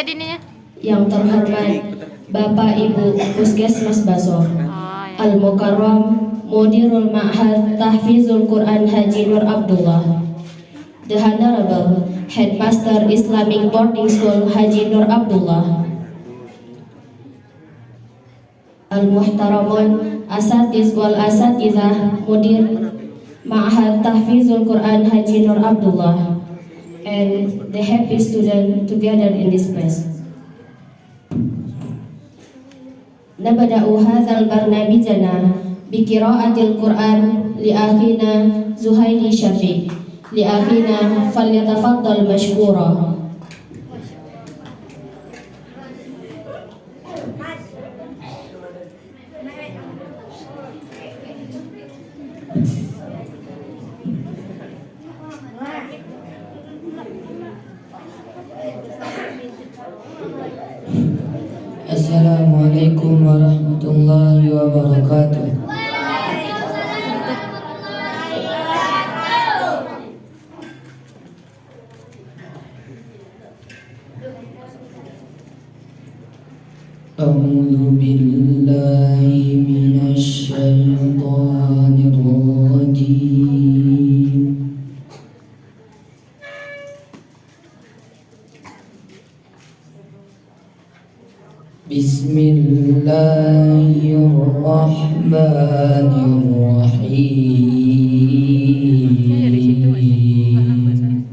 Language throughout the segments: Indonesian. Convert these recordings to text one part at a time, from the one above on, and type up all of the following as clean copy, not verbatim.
tadi ininya? Yang terhormat Bapak Ibu Puskesmas Baso, Al-Mukarram Mudirul Ma'had Tahfizul Quran Haji Nur Abdullah, The Honorable Headmaster Islamic Boarding School Haji Nur Abdullah, Al-Muhtaramun Asatiz wal Asatizah Mudir Ma'had Tahfizul Quran Haji Nur Abdullah, and the happy student together in this place. Nabda'u hadzal barnamijana biqira'atil Qur'an li akhina Zuhaili Syafiq, li akhina falyatafaddal mashkura. Assalamualaikum warahmatullahi wabarakatuh. A'udzu billahi minasy syaithanir rajim. Bismillahirrahmanirrahim.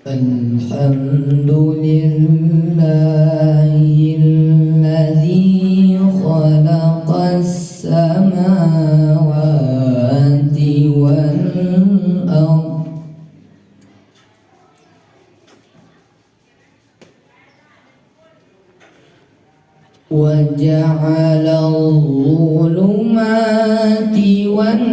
Alhamdulillahilladzi khalaqas samawati wal ardh wa ja'ala adh-dhulumati wan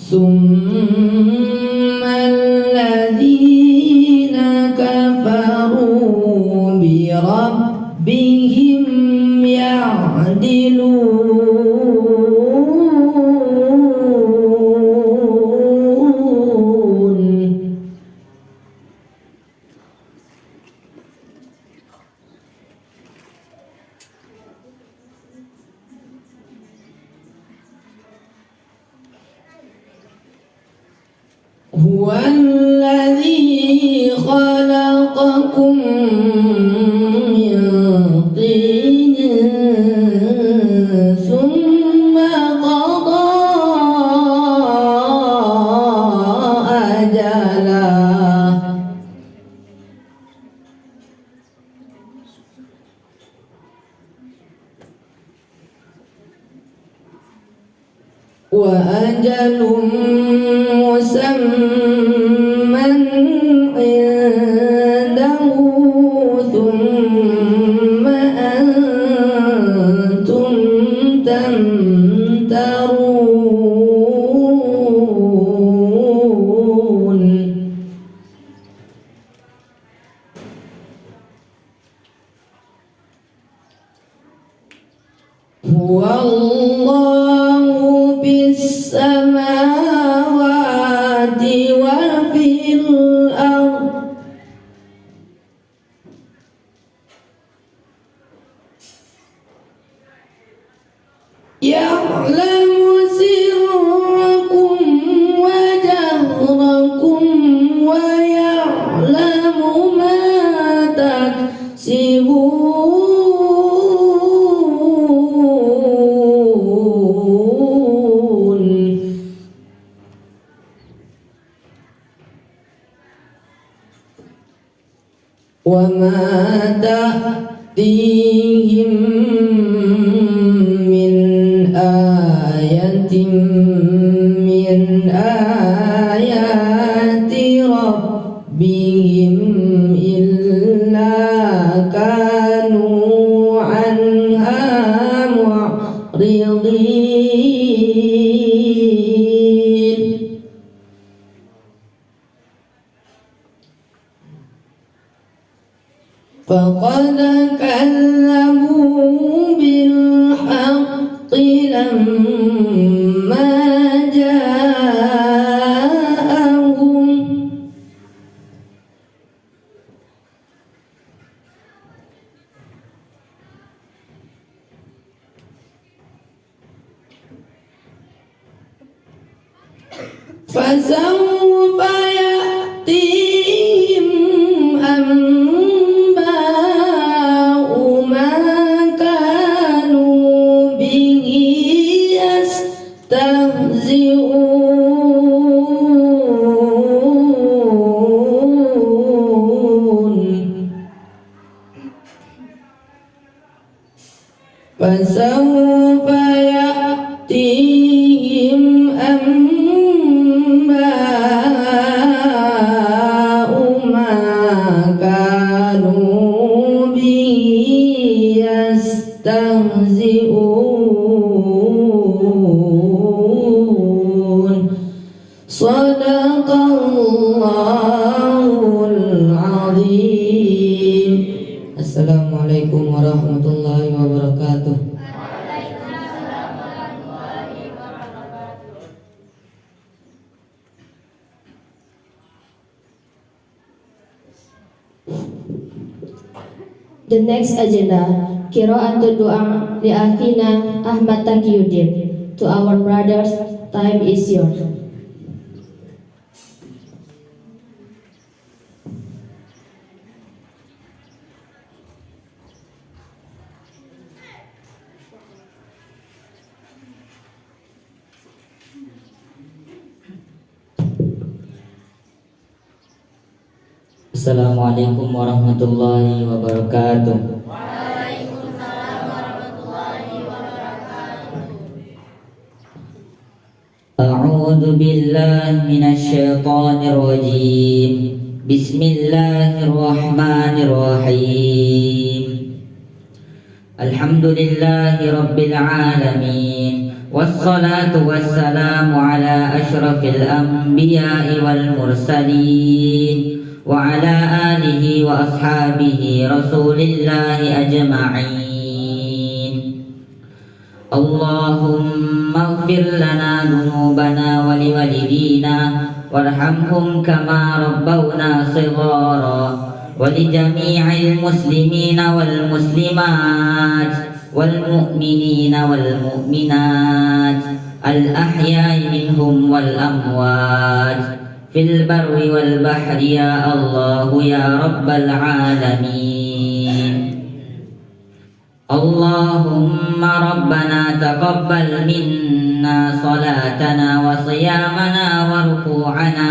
Summal ladzina kafaru bi rabbihim ya'dilun. Huwallazi khalaqakum min tinin summa qada ajala wa ajalum musamman indahu thumma antum tamtarun. Huwallahu bis samawati wa fil ardh ya'lamu sirrakum wa jahrakum wa ya'lamu ma taksibun. Wa ma ta'tihim min ayatin min ayati rabbihim illa kanu anha mu'ridin. فقد كذبوا بالحق لما جاءهم فسوف يأتيهم أنباء ما كانوا به يستهزئون فسوف يأتيهم أنباء ما كانوا به يستهزئون صدق الله العظيم. Assalamualaikum warahmatullahi wabarakatuh. The next agenda, Qiraatul Du'a li Akhina Ahmad Taqiyuddin. To our brothers, time is yours. Assalamualaikum warahmatullahi wabarakatuh. A'udzu billahi minasy syaithanir rajim. Bismillahirrahmanirrahim. Alhamdulillahi rabbil alamin. Wassalatu wassalamu ala asyrafil anbiya'i wal mursalin wa ala alihi wa ashabihi rasulillahi ajma'in. Allahumma ighfir lana dhunubana wa liwalidina warhamhum kama rabbawna shighara wa li jami'il muslimina wal muslimat wal mu'minina wal mu'minat al ahya'i minhum wal amwat fil barri wal bahri ya Allah ya rabbal alamin. Allahumma rabbana taqabbal minna salatana wa siyamana wa ruku'ana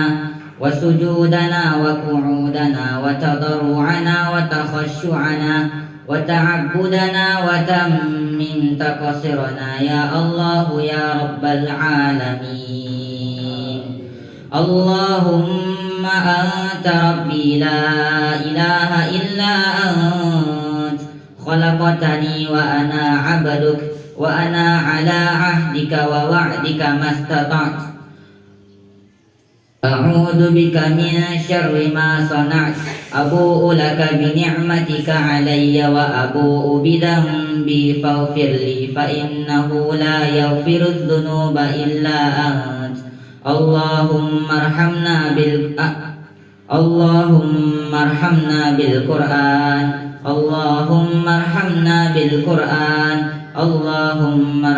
wa sujudana wa qu'udana wa tadarru'ana wa takhashu'ana wa ta'abbudana wa tammin taqsirana ya Allah ya rabbal alamin. Allahumma anta rabbi la ilaha illa ant khalaqtani wa ana 'abduk wa ana 'ala 'ahdika wa wa'dika mastata'tu. A'udzu bika min syarri ma sana'tu. Abu'u laka bi ni'matika 'alayya wa abu'u bi dhanbi faghfir li fa innahu la yaghfiru dzunuba illa ant. Allahumma arhamna bil Qur'an. Allahumma arhamna bil Qur'an. Allahumma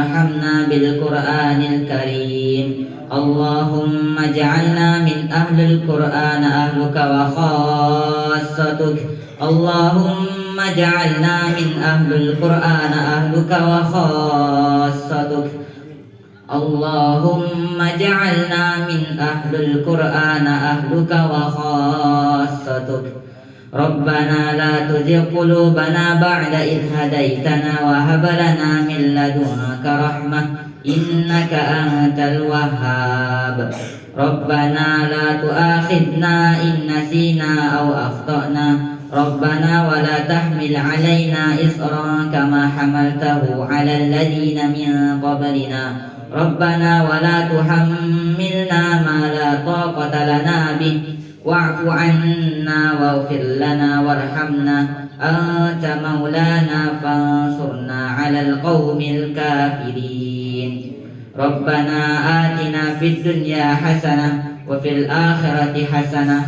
arhamna bil Qur'anil karim. Allahumma ij'alna min ahlil Qur'an ahluka wa khassatuk. Allahumma ij'alna min ahlil Qur'an ahluka wa khassatuk. Allahumma ja'alna min ahlul Qur'an ahluka wa khassatuk. Rabbana la tuzigh qulubana ba'da idh hadaitana wa hab lana min ladunka rahmah innaka antal wahhab. Rabbana la tu'akhidna in nasina aw akhtana. Rabbana wa la tahmil 'alaina isran kama hamaltahu 'alal ladzina min qablina. Rabbana wa la tuhammilna ma la taqata lana bih wa'fu 'anna waghfir lana warhamna أنت مولانا فانصرنا على القوم الكافرين ربنا آتنا في الدنيا حسنة وفي الآخرة حسنة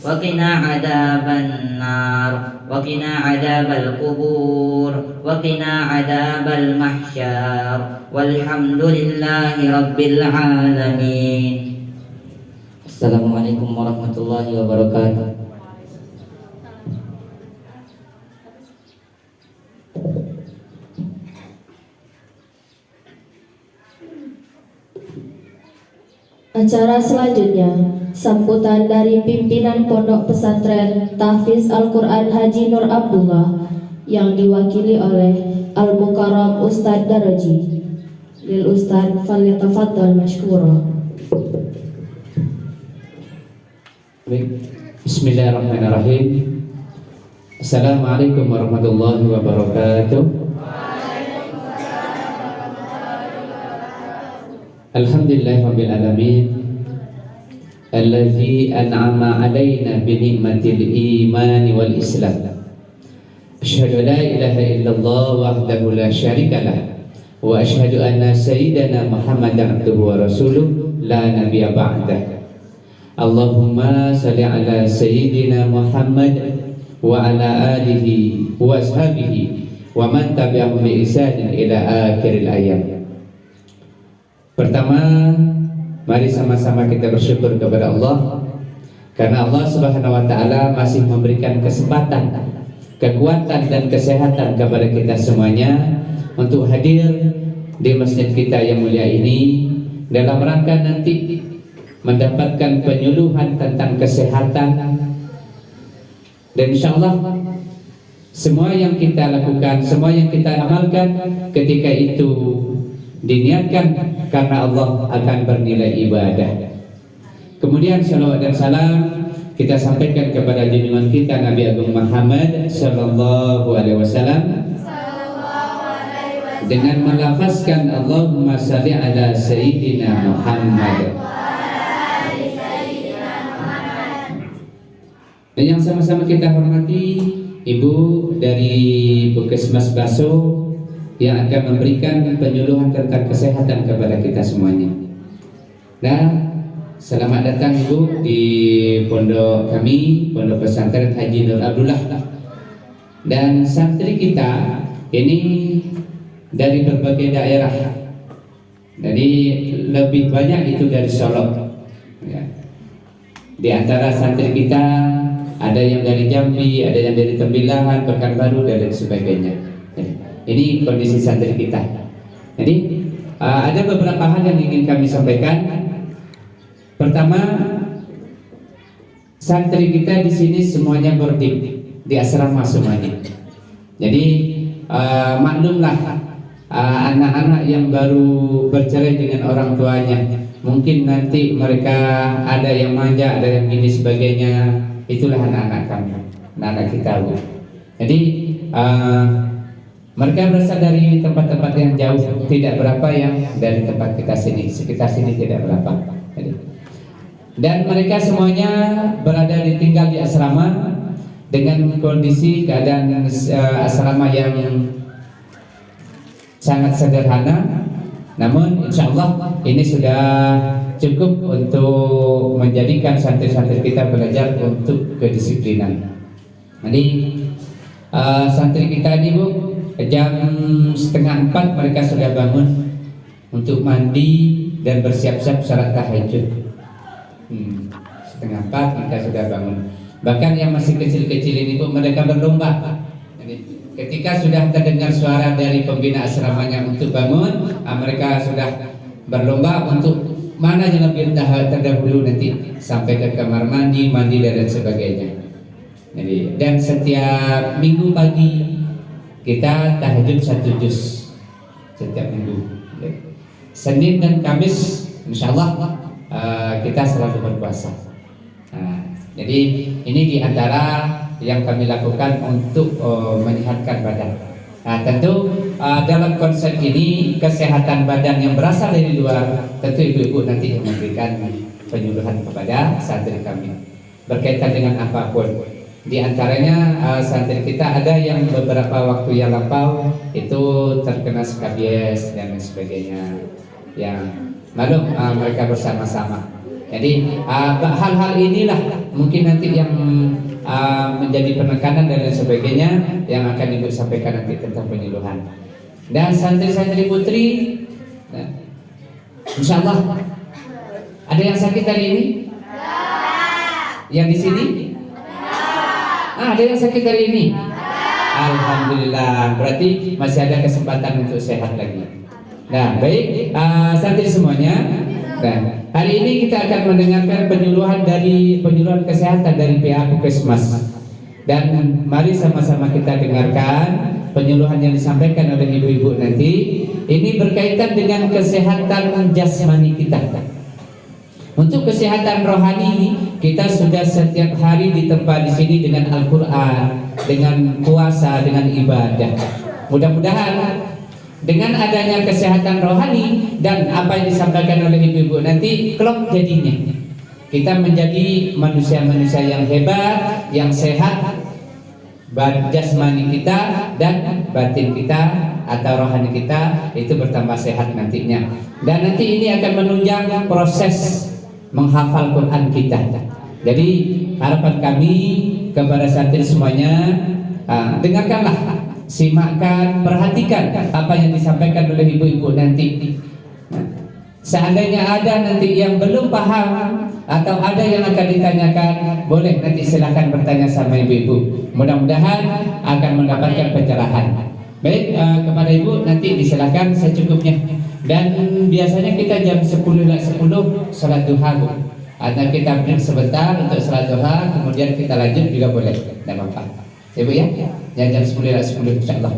وقنا عذاب النار وقنا عذاب القبور وقنا عذاب المحشر والحمد لله رب العالمين. Assalamualaikum warahmatullahi wabarakatuh. Acara selanjutnya, sambutan dari pimpinan Pondok Pesantren Tahfiz Al-Quran Haji Nur Abdullah yang diwakili oleh Al-Mukarram Ustadz Daraji. Lil Ustadz falyatafaddal mashkura. Bismillahirrahmanirrahim. Assalamualaikum warahmatullahi wabarakatuh. Alhamdulillahirabbil alamin allazi an'ama alaina bi ni'matil iman wal islam. Asyhadu la ilaha illallah wahdahu la syarikalah wa asyhadu anna sayyidana Muhammadan abduhu wa rasuluh la nabiyya ba'dah. Allahumma salli ala sayyidina Muhammad wa ala alihi wa ashabihi wa man tabi'ahum bi ihsanin ila akhiril ayam. Pertama, mari sama-sama kita bersyukur kepada Allah karena Allah Subhanahu wa taala masih memberikan kesempatan, kekuatan dan kesehatan kepada kita semuanya untuk hadir di masjid kita yang mulia ini dalam rangka nanti mendapatkan penyuluhan tentang kesehatan. Dan insyaallah semua yang kita lakukan, semua yang kita amalkan ketika itu diniatkan karena Allah akan bernilai ibadah. Kemudian salawat dan salam kita sampaikan kepada junjungan kita Nabi Agung Muhammad sallallahu alaihi wasallam dengan melafazkan Allahumma shalli ala sayyidina Muhammad. Dan yang sama-sama kita hormati Ibu dari Puskesmas Baso yang akan memberikan penyuluhan tentang kesehatan kepada kita semuanya. Dan selamat datang Ibu di pondok kami, Pondok Pesantren Haji Nur Abdullah. Dan santri kita ini dari berbagai daerah. Jadi lebih banyak itu dari Solo. Ya. Di antara santri kita ada yang dari Jambi, ada yang dari Tembilahan, Pekanbaru dan sebagainya. Ini kondisi santri kita. Jadi ada beberapa hal yang ingin kami sampaikan. Pertama, santri kita di sini semuanya boarding di asrama semuanya. Jadi maklumlah anak-anak yang baru bercerai dengan orang tuanya. Mungkin nanti mereka ada yang manja, ada yang ini sebagainya. Itulah anak-anak kami, anak-anak kita. Bu. Jadi mereka berasal dari tempat-tempat yang jauh, tidak berapa yang dari tempat kita sini, sekitar sini tidak berapa. Dan mereka semuanya berada tinggal di asrama dengan kondisi keadaan asrama yang sangat sederhana. Namun insya Allah ini sudah cukup untuk menjadikan santri-santri kita belajar untuk kedisiplinan. Jadi santri kita ini Bu, jam 3:30 mereka sudah bangun untuk mandi dan bersiap-siap salat tahajud. 3:30 mereka sudah bangun. Bahkan yang masih kecil-kecil ini Bu, mereka berlomba. Jadi, ketika sudah terdengar suara dari pembina asramanya untuk bangun, mereka sudah berlomba untuk mana yang lebih terdahulu nanti sampai ke kamar mandi dan sebagainya. Jadi, dan setiap minggu pagi kita tahajud 1 juz setiap minggu. Senin dan Kamis insya Allah kita selalu berpuasa. Jadi ini diantara yang kami lakukan untuk menyehatkan badan. Tentu dalam konsep ini kesehatan badan yang berasal dari luar, tentu ibu-ibu nanti yang memberikan penyuluhan kepada santri kami berkaitan dengan apapun. Di antaranya santri kita ada yang beberapa waktu yang lampau itu terkena skabies dan lain sebagainya. Yang malum mereka bersama-sama. Jadi hal-hal inilah mungkin nanti yang menjadi penekanan dan lain sebagainya yang akan Ibu sampaikan nanti tentang penyuluhan. Dan santri-santri putri, insya Allah ada yang sakit hari ini? Yang di sini? Ada yang sakit hari ini? Alhamdulillah, berarti masih ada kesempatan untuk sehat lagi. Nah, baik, santri semuanya. Nah, hari ini kita akan mendengarkan penyuluhan kesehatan dari pihak Puskesmas. Dan mari sama-sama kita dengarkan penyuluhan yang disampaikan oleh ibu-ibu nanti. Ini berkaitan dengan kesehatan jasmani kita. Untuk kesehatan rohani, kita sudah setiap hari ditempa di sini dengan Al-Quran, dengan puasa, dengan ibadah. Mudah-mudahan dengan adanya kesehatan rohani dan apa yang disampaikan oleh ibu-ibu nanti, klop jadinya kita menjadi manusia-manusia yang hebat, yang sehat, jasmani kita dan batin kita atau rohani kita itu bertambah sehat nantinya. Dan nanti ini akan menunjang proses menghafal Quran kita. Jadi harapan kami kepada santri semuanya, dengarkanlah, simakkan, perhatikan apa yang disampaikan oleh ibu-ibu nanti. Seandainya ada nanti yang belum paham atau ada yang akan ditanyakan, boleh nanti silakan bertanya sama ibu-ibu. Mudah-mudahan akan mendapatkan pencerahan. Baik, kepada ibu nanti disilakan secukupnya. Dan biasanya kita jam 10:10 salat duha, Bu. Atau kita break sebentar untuk salat duha, kemudian kita lanjut juga boleh, tidak apa-apa. Ibu ya, jam 10:10 insyaallah.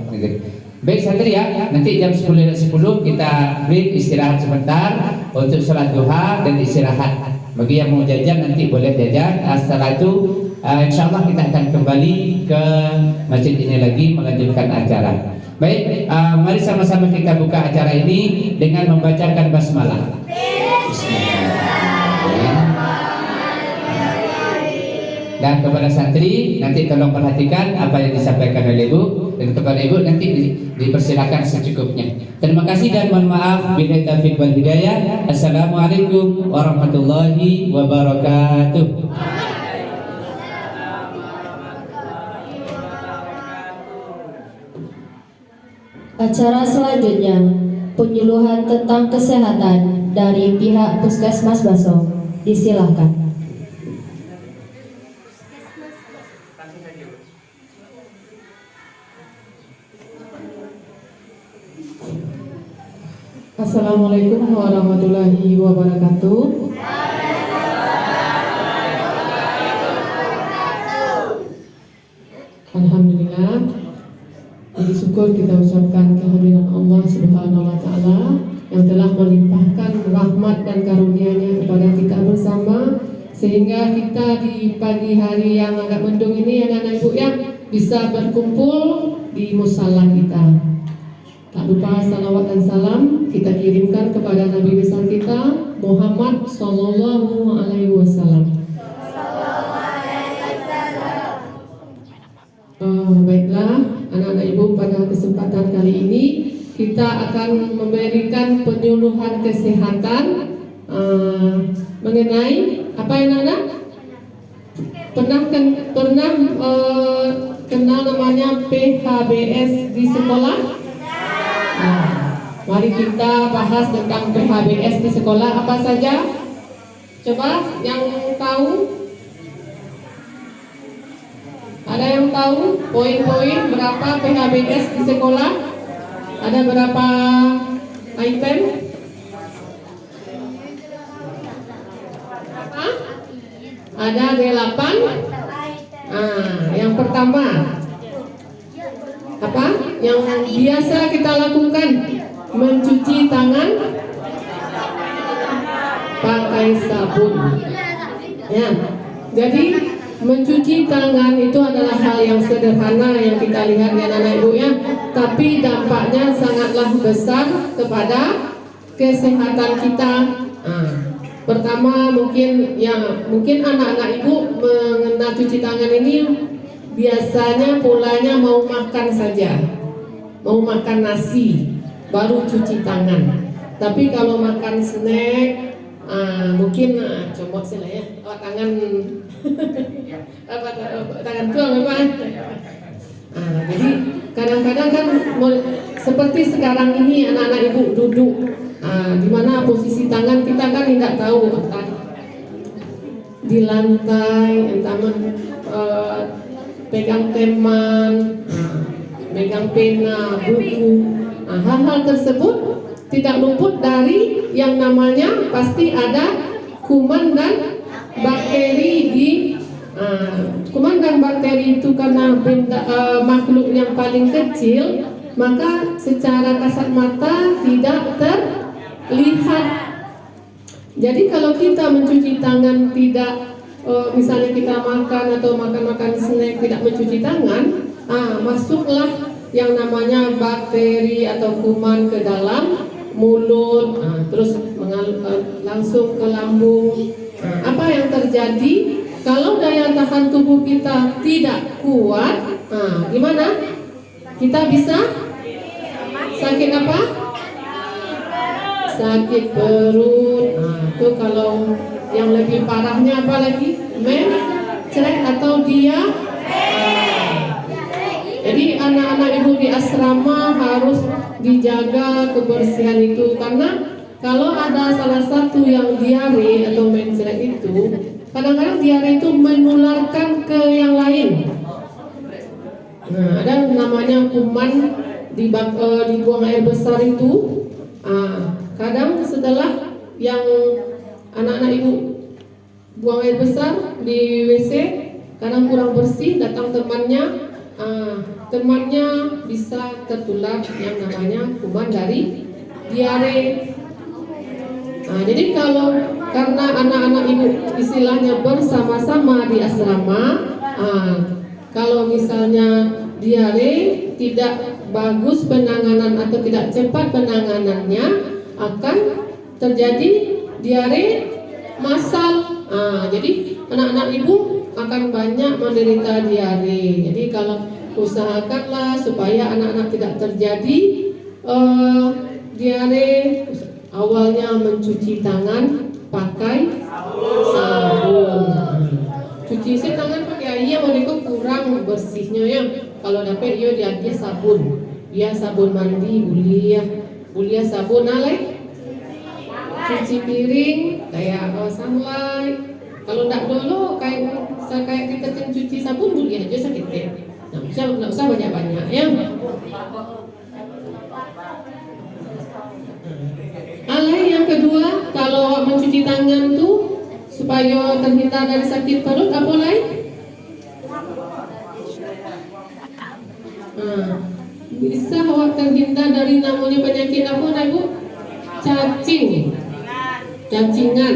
Baik santri ya, nanti jam 10:10 kita break istirahat sebentar untuk salat duha dan istirahat. Bagi yang mau jajan nanti boleh jajan. Setelah itu insyaallah kita akan kembali ke masjid ini lagi melanjutkan acara. Baik, mari sama-sama kita buka acara ini dengan membacakan basmalah. Dan kepada santri nanti tolong perhatikan apa yang disampaikan oleh ibu, dan kepada ibu nanti dipersilakan secukupnya. Terima kasih dan mohon maaf bila taufiq wal hidayah. Assalamualaikum warahmatullahi wabarakatuh. Acara selanjutnya, penyuluhan tentang kesehatan dari pihak Puskesmas Baso. Disilahkan. Assalamualaikum warahmatullahi wabarakatuh. Alhamdulillah, puji syukur kita ucapkan kehadiran Allah Subhanahu wa Ta'ala yang telah melimpahkan rahmat dan karunia-Nya kepada kita bersama, sehingga kita di pagi hari yang agak mendung ini, anak-anak ibu ya, bisa berkumpul di musala kita. Tak lupa salawat dan salam kita kirimkan kepada Nabi besar kita Muhammad Sallallahu Alaihi Wasallam. Baiklah anak-anak ibu, pada kesempatan kali ini kita akan memberikan penyuluhan kesehatan mengenai apa yang anak pernah kenal namanya PHBS di sekolah. Mari kita bahas tentang PHBS di sekolah. Apa saja? Coba yang tahu? Ada yang tahu poin-poin berapa PHBS di sekolah? Ada berapa item? Ada 8. Yang pertama apa? Yang biasa kita lakukan, mencuci tangan pakai sabun. Ya, jadi mencuci tangan itu adalah hal yang sederhana yang kita lihat ya anak ibu ya, tapi dampaknya sangatlah besar kepada kesehatan kita. Pertama mungkin anak-anak ibu mengenal mengenal cuci tangan ini biasanya polanya mau makan saja, mau makan nasi baru cuci tangan. Tapi kalau makan snack, mungkin comot sih lah ya, tangan tangan tuang apa? Jadi kadang-kadang kan seperti sekarang ini anak-anak ibu duduk, di mana posisi tangan kita kan tidak tahu, entah di lantai, entah pegang teman, pegang pena, buku. Hal-hal tersebut tidak luput dari yang namanya pasti ada kuman dan bakteri di kuman dan bakteri itu karena makhluk yang paling kecil, maka secara kasat mata tidak terlihat. Jadi kalau kita mencuci tangan tidak, misalnya kita makan atau makan snack tidak mencuci tangan, masuklah yang namanya bakteri atau kuman ke dalam mulut, terus langsung ke lambung. Apa yang terjadi? Kalau daya tahan tubuh kita tidak kuat, gimana? Kita bisa sakit apa? Sakit perut. Itu kalau yang lebih parahnya apa lagi? Mencret atau jadi anak-anak ibu di asrama harus dijaga kebersihan itu, karena kalau ada salah satu yang diare atau mencret itu, kadang-kadang diare itu menularkan ke yang lain. Ada namanya kuman dibuang air besar itu. Kadang setelah yang anak-anak ibu buang air besar di WC, kadang kurang bersih, datang temannya, temannya bisa tertular yang namanya kuman dari diare. Jadi kalau karena anak-anak ibu istilahnya bersama-sama di asrama, kalau misalnya diare tidak bagus penanganan atau tidak cepat penanganannya, akan terjadi diare massal. Jadi anak-anak ibu akan banyak menderita diare. Jadi kalau usahakanlah supaya anak-anak tidak terjadi diare, awalnya mencuci tangan pakai sabun. Cuci tangan pakai air, mereka kurang bersihnya ya. Kalau dapat dia sabun, dia sabun mandi, bulia sabun alay. Cuci piring kayak sunlight. Kalau tidak dulu kayak kita cuci sabun bulia aja sakit ya. Nggak usah banyak-banyak ya. Alay yang kedua, kalau mencuci tangan tuh supaya terhindar dari sakit perut, apa lagi? Bisa awak terhindar dari namanya penyakit apa, Ibu? Cacingan.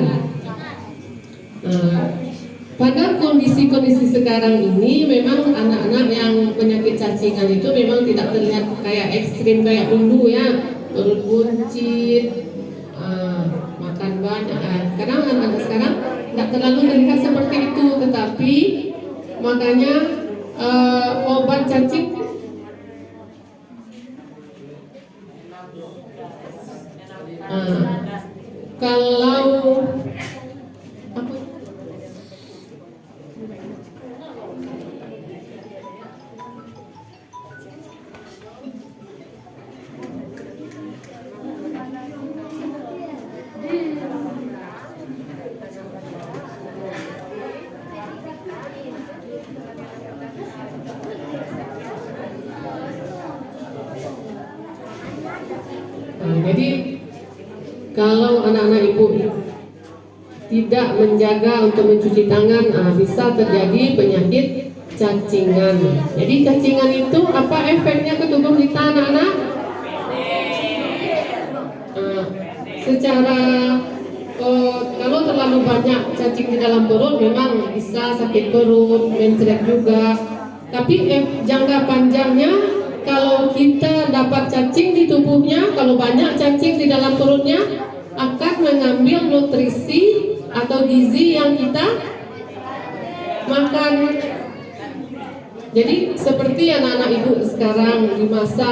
Pada kondisi-kondisi sekarang ini memang anak-anak yang penyakit cacingan itu memang tidak terlihat kayak ekstrim kayak dulu ya, perut buncit, makan banyak. Kadang anak-anak sekarang tidak terlalu terlihat seperti itu, tetapi makanya obat cacing kalau apa? Jadi kalau anak-anak ibu tidak menjaga untuk mencuci tangan, bisa terjadi penyakit cacingan. Jadi cacingan itu apa efeknya ke tubuh kita anak-anak? Secara kalau terlalu banyak cacing di dalam perut memang bisa sakit perut, mencret juga. Tapi jangka panjangnya kalau kita dapat cacing di tubuhnya, kalau banyak cacing di dalam perutnya, akan mengambil nutrisi atau gizi yang kita makan. Jadi seperti anak-anak ibu sekarang di masa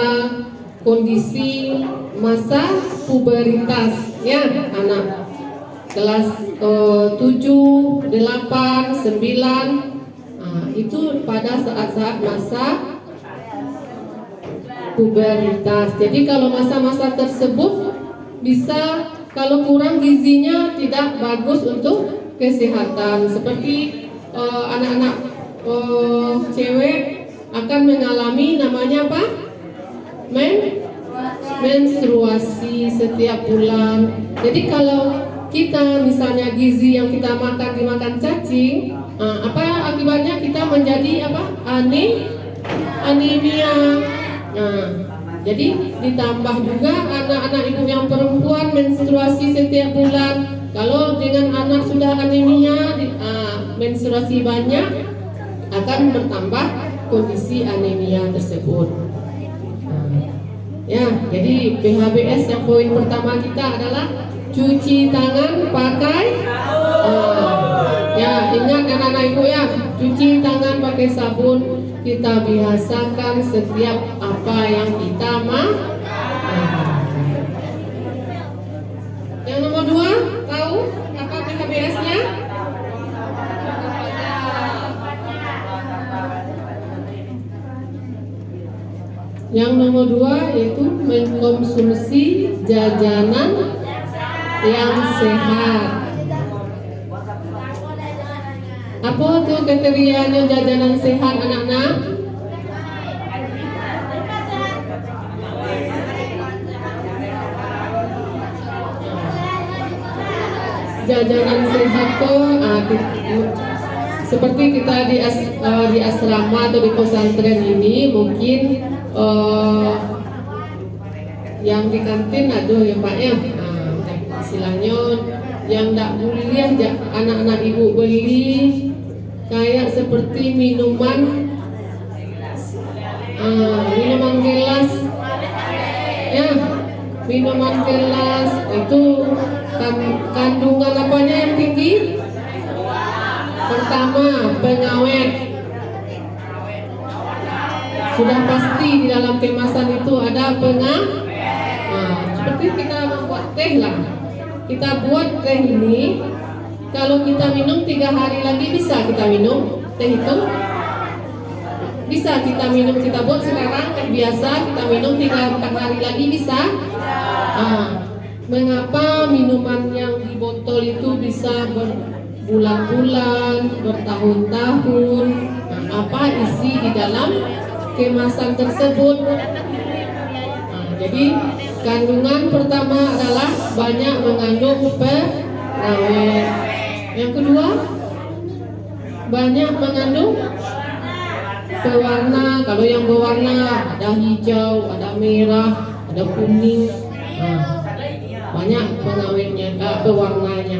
kondisi masa puberitas ya, anak kelas 7, 8, 9 itu pada saat-saat masa puberitas. Jadi kalau masa-masa tersebut bisa, kalau kurang gizinya tidak bagus untuk kesehatan. Seperti anak-anak cewek akan mengalami namanya apa? Menstruasi setiap bulan. Jadi kalau kita misalnya gizi yang kita makan dimakan cacing, apa akibatnya? Kita menjadi apa? Anemia. Jadi ditambah juga anak-anak ibu yang perempuan menstruasi setiap bulan. Kalau dengan anak sudah anemia, menstruasi banyak, akan bertambah kondisi anemia tersebut. Ya, jadi PHBS yang poin pertama kita adalah cuci tangan pakai ya, ingat anak-anak ibu ya, cuci tangan pakai sabun. Kita biasakan setiap apa yang kita Yang nomor 2, tahu apa PHBS-nya? Yang nomor 2 yaitu mengkonsumsi jajanan yang sehat. Apa tuh kriterianya jajanan sehat anak-anak? Jajanan sehat tuh seperti kita di asrama atau di pesantren ini mungkin yang di kantin aduh ya Pak ya, istilahnya yang tidak boleh anak-anak ibu beli kayak seperti minuman gelas ya, minuman gelas itu kandungan apanya yang tinggi? Pertama, pengawet. Sudah pasti di dalam kemasan itu ada seperti kita membuat teh lah. Kita buat teh ini, kalau kita minum 3 hari lagi bisa kita minum teh itu. Bisa kita minum, kita buat sekarang teh biasa, kita minum 3-4 hari lagi bisa. Mengapa minuman yang di botol itu bisa berbulan-bulan, bertahun-tahun? Apa isi di dalam kemasan tersebut? Jadi kandungan pertama adalah banyak mengandung pengawet. Yang kedua, banyak mengandung pewarna. Kalau yang berwarna ada hijau, ada merah, ada kuning. Banyak pengawetnya, pewarnanya.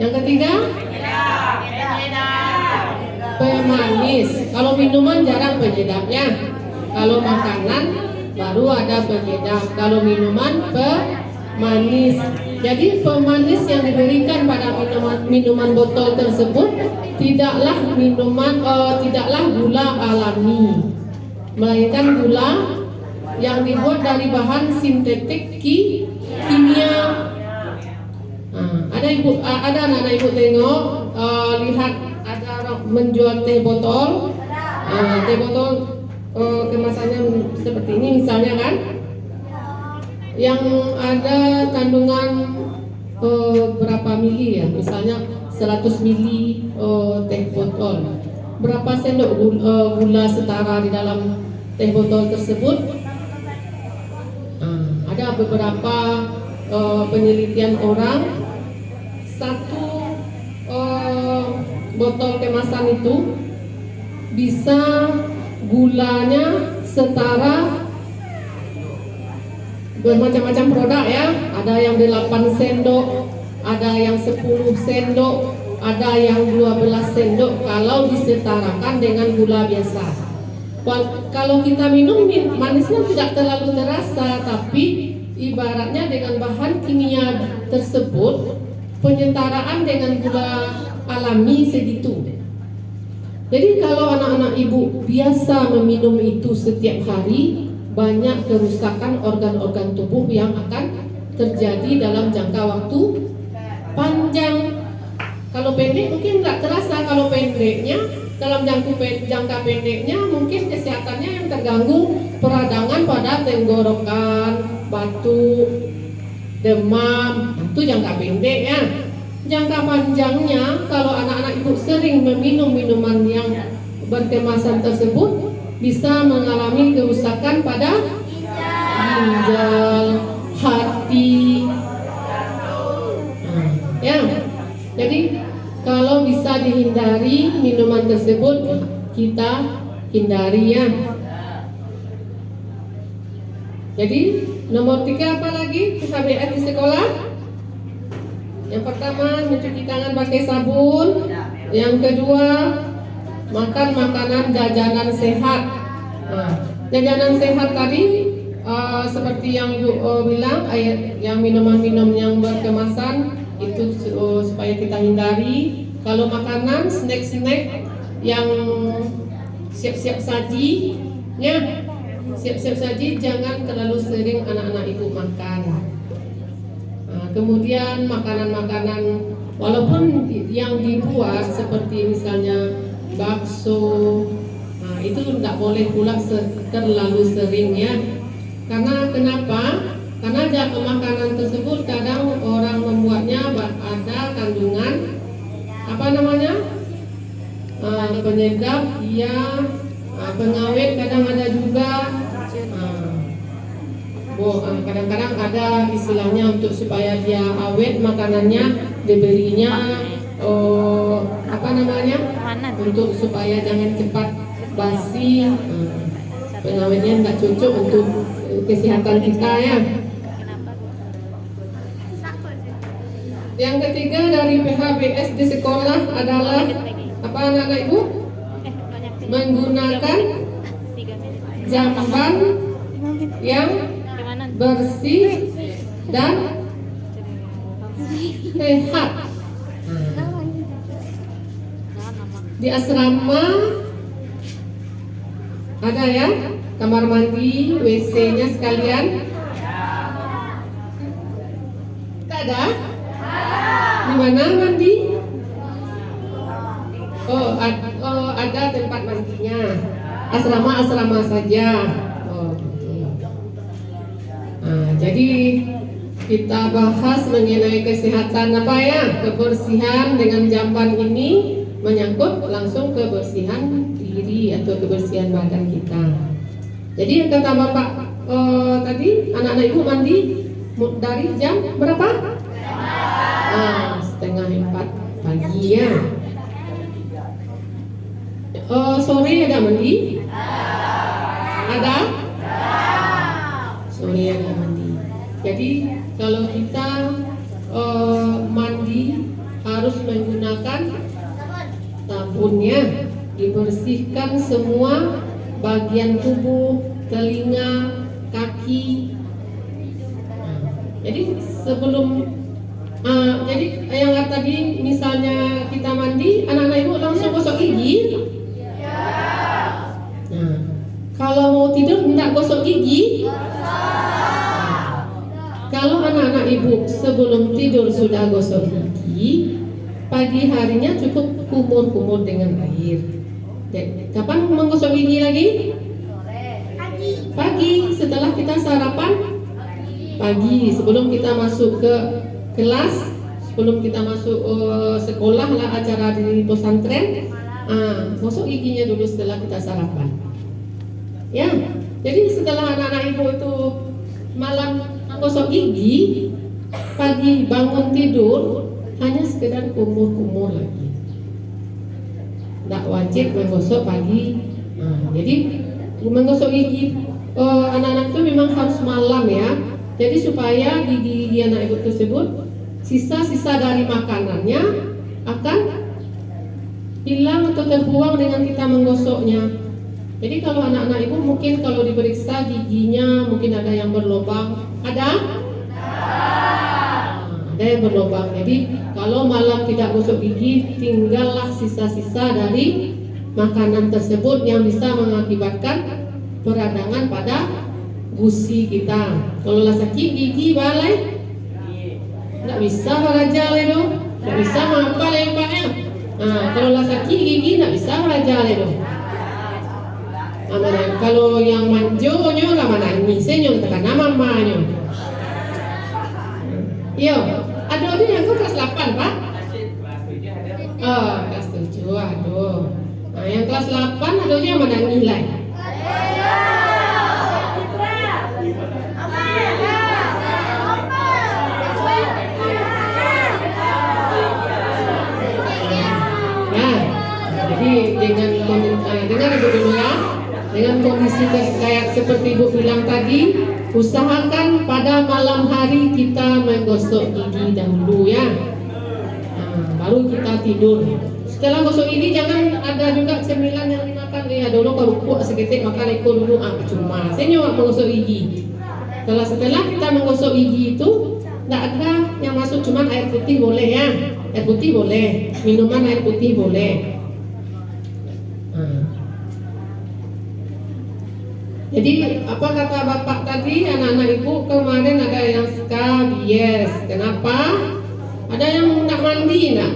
Yang ketiga, pemanis. Kalau minuman jarang penyedapnya. Kalau makanan baru ada penyedap. Kalau minuman pemanis. Jadi pemanis yang diberikan pada minuman botol tersebut tidaklah gula alami, melainkan gula yang dibuat dari bahan sintetik kimia. Ada anak-anak ibu tengok, lihat ada orang menjual teh botol, kemasannya seperti ini misalnya kan, yang ada kandungan berapa mili ya, misalnya 100 mili teh botol, berapa sendok gula setara di dalam teh botol tersebut. Ada beberapa penelitian orang, satu botol kemasan itu bisa gulanya setara bermacam-macam produk ya. Ada yang 8 sendok, ada yang 10 sendok, ada yang 12 sendok kalau disetarakan dengan gula biasa. Kalau kita minum manisnya tidak terlalu terasa, tapi ibaratnya dengan bahan kimia tersebut penyetaraan dengan gula alami segitu. Jadi kalau anak-anak ibu biasa meminum itu setiap hari, banyak kerusakan organ-organ tubuh yang akan terjadi dalam jangka waktu panjang. Kalau pendek mungkin nggak terasa, kalau pendeknya dalam jangka pendeknya mungkin kesehatannya yang terganggu, peradangan pada tenggorokan, batuk, demam, itu jangka pendek ya. Jangka panjangnya kalau anak-anak ibu sering meminum minuman yang berkemasan tersebut bisa mengalami kerusakan pada ginjal, hati. Ya. Jadi kalau bisa dihindari minuman tersebut, kita hindari ya. Jadi nomor 3 apa lagi KBS di sekolah? Yang pertama mencuci tangan pakai sabun. Yang kedua makan makanan jajanan sehat. Jajanan sehat tadi seperti yang Ibu bilang, yang minuman-minum yang berkemasan itu supaya kita hindari. Kalau makanan snack-snack yang siap-siap saji ya, siap-siap saji jangan terlalu sering anak-anak ibu makan. Kemudian makanan-makanan walaupun yang dibuat seperti misalnya bakso, itu tidak boleh pula terlalu sering ya. Karena kenapa? Karena makanan tersebut kadang orang membuatnya ada kandungan apa namanya, penyedap, ya, pengawet kadang ada juga. Kadang-kadang ada istilahnya untuk supaya dia awet makanannya diberinya apa namanya, untuk supaya jangan cepat basi. Pengawetnya tidak cocok untuk kesehatan kita ya. Yang ketiga dari PHBS di sekolah adalah apa anak-anak ibu? Menggunakan jamban yang bersih dan sehat. Di asrama ada ya kamar mandi, WC-nya sekalian? Tak ada? Di mana mandi? Ada tempat mandinya. Asrama saja. Jadi kita bahas mengenai kesehatan apa ya, kebersihan dengan jamban ini menyangkut langsung kebersihan diri atau kebersihan badan kita. Jadi kata Bapak tadi anak-anak ibu mandi dari jam berapa? 3:30 pagi ya. Sore ada mandi? Ada? Sore ada mandi. Jadi kalau kita mandi harus menggunakan sabunnya, dibersihkan semua bagian tubuh, telinga, kaki. Jadi sebelum jadi yang tadi misalnya kita mandi, anak-anak ibu langsung gosok gigi. Nah, kalau mau tidur tidak gosok gigi. Kalau anak-anak ibu sebelum tidur sudah gosok gigi, pagi harinya cukup kumur-kumur dengan air. Kapan menggosok gigi lagi? Pagi setelah kita sarapan. Pagi sebelum kita masuk ke kelas, sebelum kita masuk sekolah lah, acara di pesantren, gosok giginya dulu setelah kita sarapan. Ya, jadi setelah anak-anak ibu itu malam gosok gigi, pagi bangun tidur hanya sekedar kumur-kumur lagi. Tidak wajib menggosok pagi. Jadi menggosok gigi anak-anak itu memang harus malam ya. Jadi supaya gigi anak ibu tersebut sisa-sisa dari makanannya akan hilang atau terbuang dengan kita menggosoknya. Jadi kalau anak-anak ibu mungkin kalau diperiksa giginya mungkin ada yang berlubang. Ada yang berlubang. Jadi kalau malam tidak gosok gigi, tinggallah sisa-sisa dari makanan tersebut yang bisa mengakibatkan peradangan pada gusi kita. Kalau lah sakit gigi balai, tak bisa belajar itu, tak bisa menghafal lempaknya. Kalau lah sakit gigi tak bisa belajar itu. Kalau yang manjonyo lah mana misenyo tekan nama mamanya. Yo, ada yang kelas 8 Pak? Kelas 7, aduh. Nah, yang kelas 8 ada yang mana nilai? Jadi dengan ibu dulu ya, dengan kondisi kayak seperti ibu bilang tadi, usahakan pada malam hari kita menggosok gigi dahulu ya, baru kita tidur. Setelah gosok gigi jangan ada juga cemilan yang dimakan ya, dulu kalau kuat seketik makan ekor dulu, cuma saya menggosok gigi. Setelah kita menggosok gigi itu tidak ada yang masuk, cuman air putih boleh ya, air putih boleh, minuman air putih boleh. Jadi apa kata bapak tadi, anak-anak ibu kemarin ada yang skabies. Kenapa? Ada yang nak mandi nak?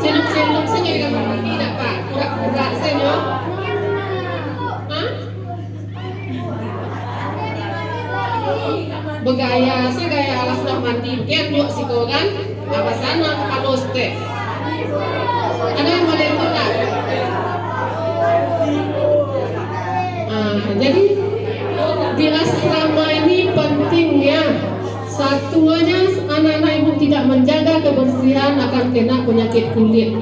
Celuk-celuk saja di kamar mandi nak Pak? Pura-pura saja. Bergaya, saya gaya alas nak mandi. Kian buat si kau kan? Apa sana kalau step? Ada yang boleh tak? Jadi di asrama ini pentingnya satunya anak-anak ibu tidak menjaga kebersihan akan kena penyakit kulit.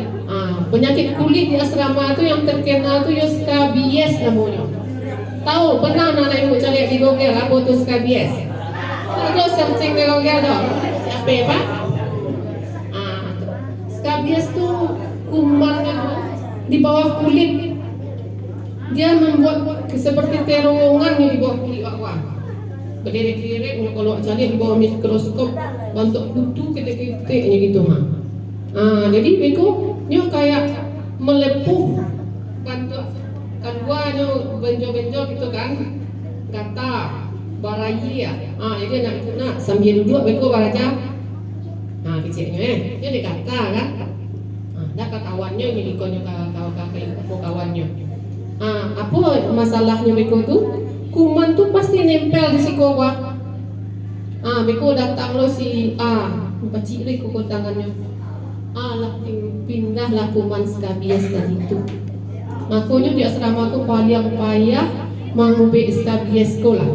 Penyakit kulit di asrama itu yang terkenal itu skabies namanya. Tahu pernah anak-anak ibu cari di Google apa itu skabies? Terus searching di Google dong. Apa ya Pak? Skabies itu kumannya di bawah kulit. Dia membuat seperti terowongan di bawah kulit bawah. Berderet-deret kalau cari di bawah mikroskop bentuk kutu ketik-ketiknya gitu jadi beko nyo kayak melepuh kan gua nyo benjol-benjol gitu kan, kata barayi ya. Jadi nak sambil duduk beko baraja. Kecilnya dia dikata kan. Dah kawannya ini dikonyo kawannya. Apa masalahnya beko tu? Kuman tu pasti nempel di si bawah. Beko datang lo si pacik le koko tangannya. Lah pindahlah kuman skabies tadi tu. Makanya di asrama tu paling payah mengubah skabies sekolah.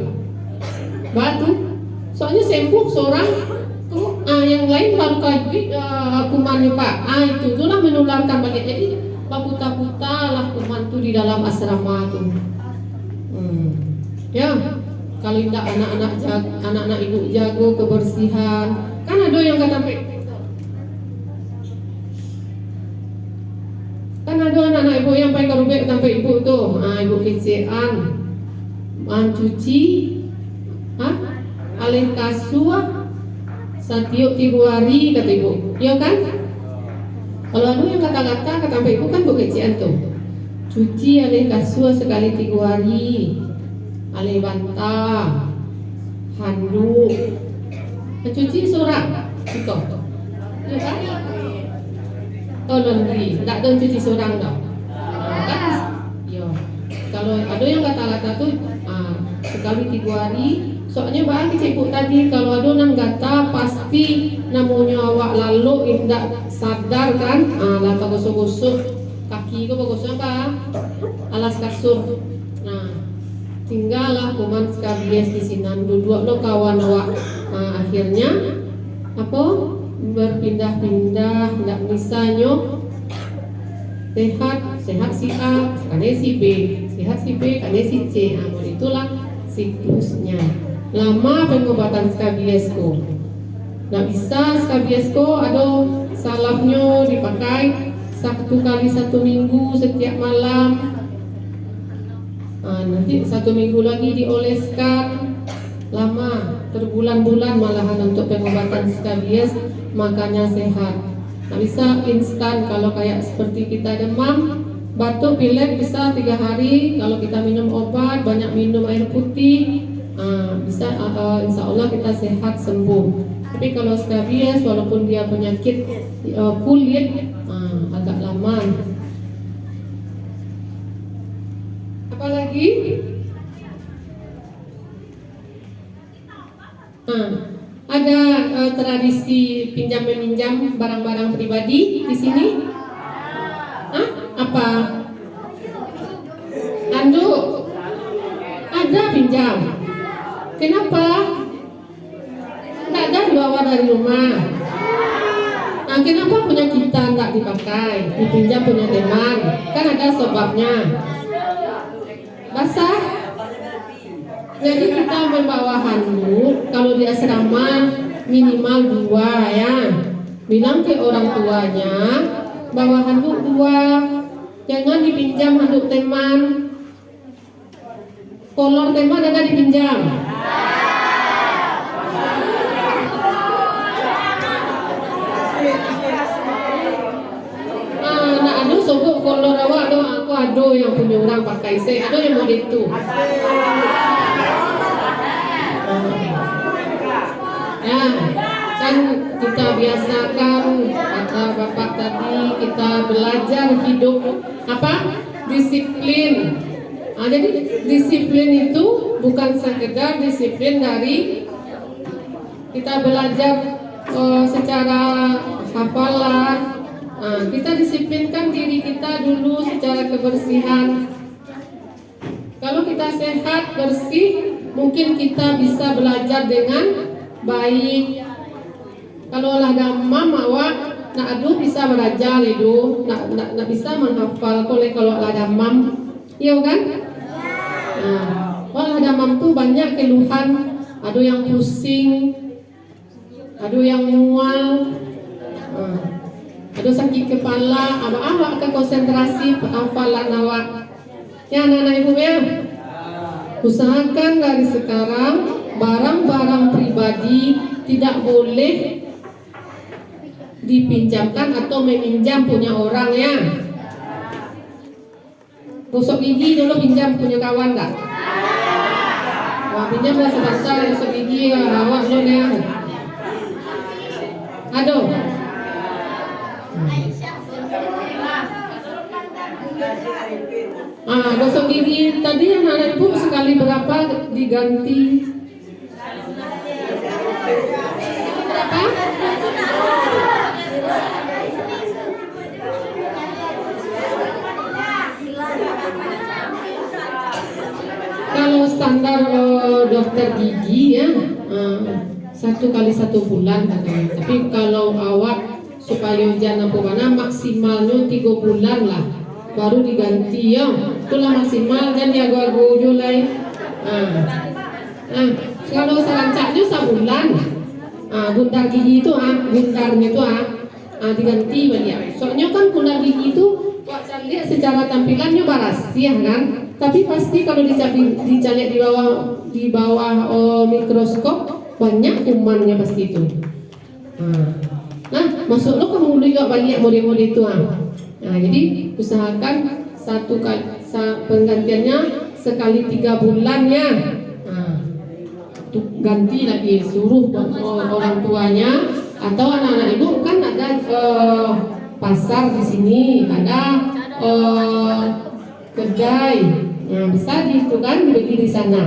Batu. Soalnya sembuh seorang tu, yang lain baru kajik kumannya Pak. Itu itulah menularkan banyak. Jadi buta-buta lah kuman tu di dalam asrama tu. Ya, kalau tidak anak-anak ibu jago kebersihan, kan ada yang kata kan ada anak-anak ibu yang pakai kerubek sampai ibu tu, ibu kecean, cuci, alih kasur, setiap 3 hari kata ibu, ya kan? Kalau ada yang kata-kata sampai ibu kan kecean tu, cuci alih kasur sekali 3 hari, alih bantal, handuk, cuci seorang, itu, ya kan? Laundry, tak ada cuci seorang dah. Kan? Ya. Kalau ada yang kata-kata tu, sekali 3 hari. Soalnya bagi cikgu tadi, kalau ada nang kata pasti namanya awak lalu indak sadar kan, lah gosok-gosok kaki ke gosok apa? Alas kasur. Nah, tinggallah kuman skabies di sini. Duduk lo kawan awak. Akhirnya apa? Berpindah-pindah, tidak misalnya sehat si A, kane si B, sehat si B, kane si C. Itulah siklusnya. Lama pengobatan skabiesko. Tidak bisa skabiesko ada salapnya dipakai 1 kali 1 minggu setiap malam. Nanti 1 minggu lagi dioleskan. Lama berbulan-bulan malahan untuk pengobatan skabies. Makanya sehat. Nggak bisa instan. Kalau kayak seperti kita demam, batuk, pilek bisa 3 hari. Kalau kita minum obat, banyak minum air putih, bisa insya Allah kita sehat sembuh. Tapi kalau skabies, walaupun dia penyakit kulit, agak lama. Apalagi? Ada tradisi pinjam meminjam barang-barang pribadi di sini? Apa? Anduk? Ada pinjam. Kenapa? Nggak ada dibawa dari rumah. Nah, kenapa punya kita nggak dipakai? Dipinjam punya teman. Kan ada sebabnya. Basah. Jadi kita membawa handuk. Kalau di asrama minimal 2 ya. Bilang ke orang tuanya, bawa handuk 2. Jangan dipinjam handuk teman. Kolor teman ada dipinjam. Nak adu sogok kolor awak do, aku ado yang punya orang pakai saya, ado yang mau itu. Ya, kan kita biasakan kata bapak tadi, kita belajar hidup apa? Disiplin. Jadi disiplin itu bukan sekedar disiplin dari kita belajar secara hafalan. Kita disiplinkan diri kita dulu secara kebersihan. Kalau kita sehat, bersih, mungkin kita bisa belajar dengan baik. Kalau lah demam awak, nak aduh bisa belajar itu, nak bisa menghafal. Kalau lah demam, iya kan? Kalau lah demam tuh banyak keluhan, ada yang pusing, ada yang mual, ada sakit kepala, awak akan konsentrasi hafalan awak. Ya anak-anak ibu ya, usahakan dari sekarang barang-barang pribadi tidak boleh dipinjamkan atau meminjam punya orang ya. Gosok gigi dulu pinjam punya kawan tak? Wah pinjam lah sebentar gosok gigi awak dulu ya. Aduh. Gosok gigi tadi anak-anak ibu sekali berapa diganti? Berapa? Kalau standar dokter gigi ya 1 kali 1 bulan katanya. Tapi kalau awak supaya jangan mana maksimalnya 3 bulan lah baru diganti ya. Itulah maksimal dan jago-jago Julai. Kalau serancaknya sebulan. Bundar gigi itu bundarnya itu diganti balik. Soalnya kan bundar gigi itu kok lihat secara tampilannya baras ya kan. Tapi pasti kalau dicari di bawah mikroskop banyak kumannya pasti itu. Masuk lo kamu juga banyak model-model itu jadi usahakan 1 kali penggantiannya sekali 3 bulan ya. Ganti lagi suruh orang tuanya atau anak-anak ibu kan ada pasar di sini, ada kedai, bisa itu kan dibagi di sana.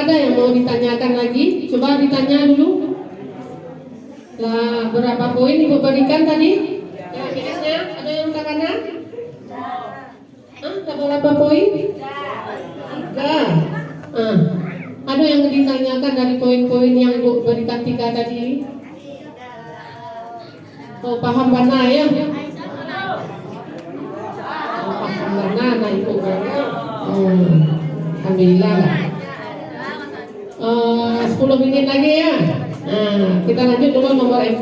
Ada yang mau ditanyakan lagi? Coba ditanya dulu. Lah berapa poin ibu berikan tadi? Yang minusnya ada yang tangannya? Berapa poin? 3. Ada yang ditanyakan dari poin-poin yang ibu berikan 3 tadi? Paham mana ya? Paham mana nah ibu? Alhamdulillah. 10 menit lagi ya. Kita lanjut dulu nomor 4.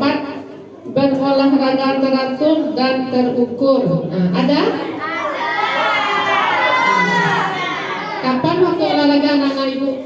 Berolahraga teratur dan terukur. Ada? Kapan waktu olahraga anak-anak ibu?